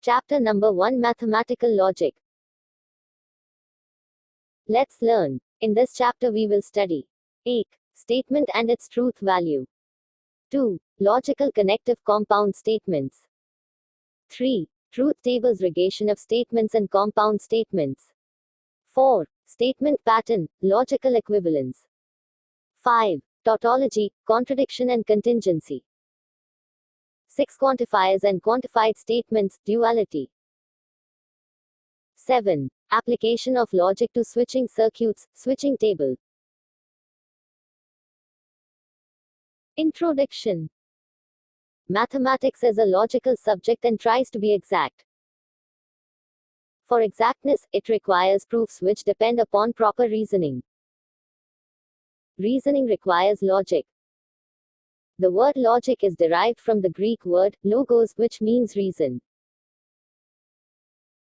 Chapter number 1, Mathematical Logic. Let's learn. In this chapter we will study 8. Statement and its truth value. 2. Logical connective compound statements. 3. Truth tables, regression of statements and compound statements. 4. Statement pattern, logical equivalence. 5. Tautology, contradiction and contingency. 6. Quantifiers and quantified statements, duality. 7. Application of logic to switching circuits, switching table. Introduction. Mathematics is a logical subject and tries to be exact. For exactness, it requires proofs which depend upon proper reasoning. Reasoning requires logic. The word logic is derived from the Greek word logos, which means reason.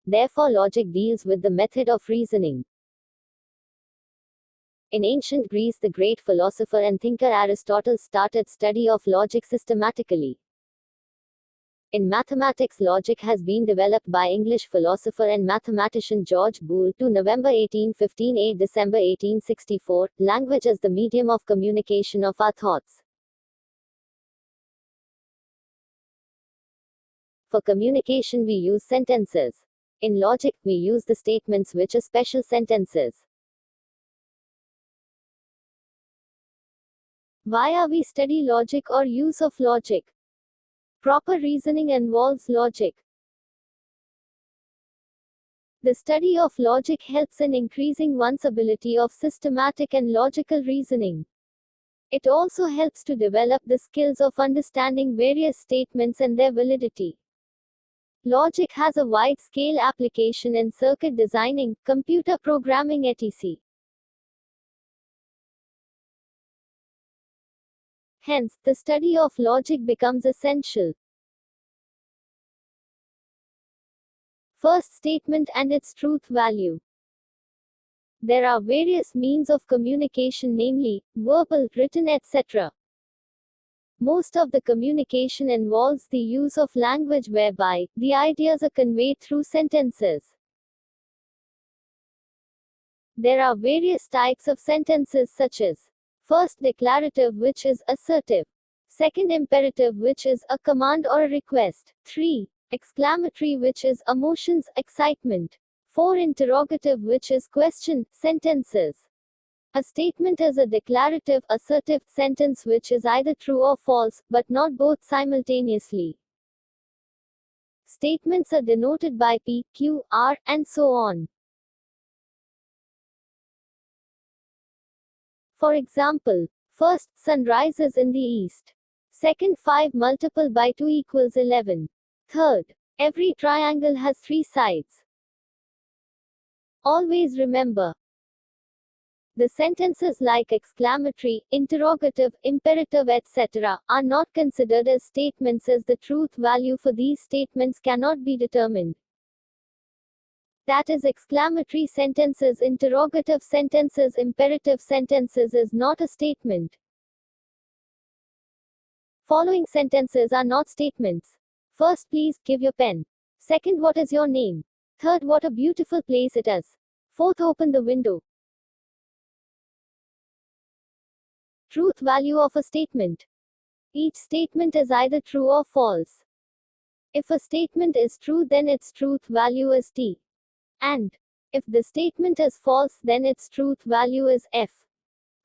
Therefore, logic deals with the method of reasoning. In ancient Greece, the great philosopher and thinker Aristotle started study of logic systematically. In mathematics, logic has been developed by English philosopher and mathematician George Boole, 2 November 1815 8 December 1864, language as the medium of communication of our thoughts. For communication we use sentences. In logic, we use the statements which are special sentences. Why are we study logic or use of logic? Proper reasoning involves logic. The study of logic helps in increasing one's ability of systematic and logical reasoning. It also helps to develop the skills of understanding various statements and their validity. Logic has a wide-scale application in circuit designing, computer programming etc. Hence, the study of logic becomes essential. First, statement and its truth value. There are various means of communication, namely, verbal, written, etc. Most of the communication involves the use of language whereby the ideas are conveyed through sentences. There are various types of sentences such as first, declarative, which is assertive. Second, imperative, which is a command or a request. 3. Exclamatory, which is emotions, excitement. 4. Interrogative, which is question, sentences. A statement is a declarative, assertive sentence which is either true or false, but not both simultaneously. Statements are denoted by P, Q, R, and so on. For example, first, sun rises in the east. Second, 5 multiplied by 2 equals 11. Third, every triangle has 3 sides. Always remember, the sentences like exclamatory, interrogative, imperative, etc. are not considered as statements as the truth value for these statements cannot be determined. That is, exclamatory sentences, interrogative sentences, imperative sentences is not a statement. Following sentences are not statements. First, please give your pen. Second, what is your name? Third, what a beautiful place it is. Fourth, open the window. Truth value of a statement. Each statement is either true or false. If a statement is true, then its truth value is T. And if the statement is false, then its truth value is F.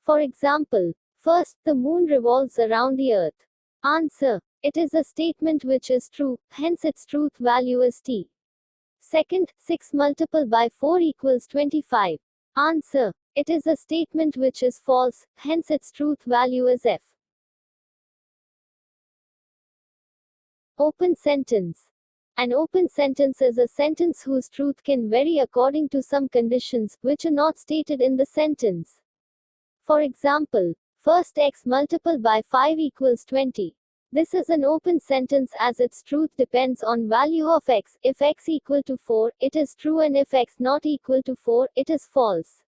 For example, first, the moon revolves around the earth. Answer. It is a statement which is true, hence its truth value is T. Second, 6 multiplied by 4 equals 25. Answer. It is a statement which is false, hence its truth value is F. Open sentence. An open sentence is a sentence whose truth can vary according to some conditions, which are not stated in the sentence. For example, first, x multiplied by 5 equals 20. This is an open sentence as its truth depends on value of x. If x equal to 4, it is true, and if x not equal to 4, it is false.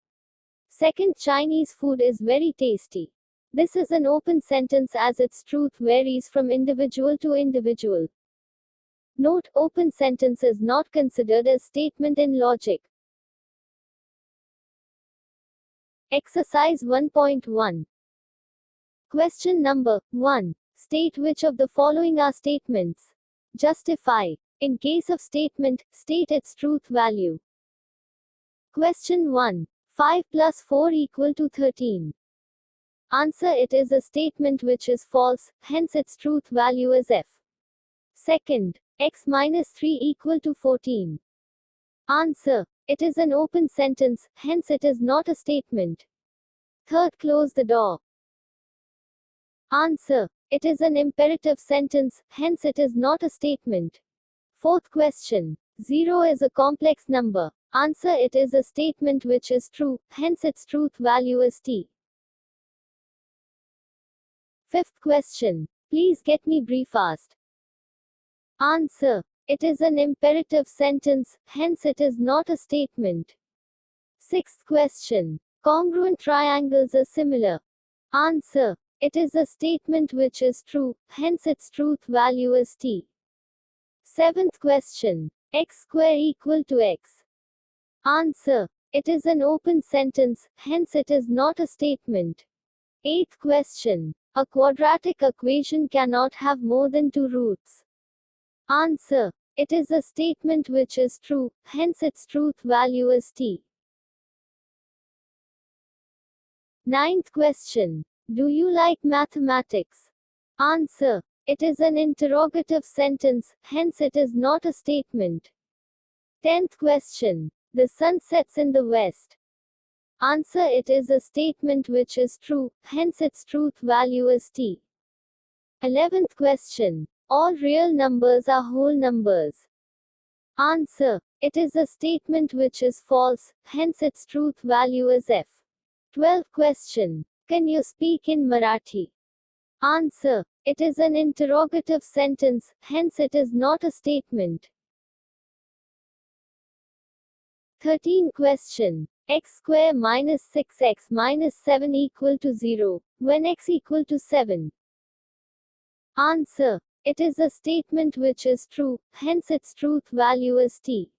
Second, Chinese food is very tasty. This is an open sentence as its truth varies from individual to individual. Note: open sentence is not considered as statement in logic. Exercise 1.1. Question number 1. State which of the following are statements. Justify. In case of statement, state its truth value. Question 1. 5 plus 4 equal to 13. Answer: it is a statement which is false, hence its truth value is f. Second. X minus 3 equal to 14. Answer: it is an open sentence, hence it is not a statement. Third. Close the door. Answer: it is an imperative sentence, hence it is not a statement. Fourth question. 0 is a complex number. Answer: it is a statement which is true, hence its truth value is t. Fifth question. Please get me brief fast. Answer: it is an imperative sentence, hence it is not a statement. Sixth question. Congruent triangles are similar. Answer: it is a statement which is true, hence its truth value is t. Seventh question. X square equal to x. Answer: it is an open sentence, hence it is not a statement. Eighth question. A quadratic equation cannot have more than 2 roots. Answer: it is a statement which is true, hence its truth value is t. Ninth question. Do you like mathematics? Answer: it is an interrogative sentence, hence it is not a statement. 10th question. The sun sets in the west. Answer: it is a statement which is true, hence its truth value is t. 11th question. All real numbers are whole numbers. Answer: it is a statement which is false, hence its truth value is f. 12th question. Can you speak in Marathi? Answer: it is an interrogative sentence, hence it is not a statement. 13th question. X square minus 6x minus 7 equal to 0, when x equal to 7. Answer: it is a statement which is true, hence its truth value is t.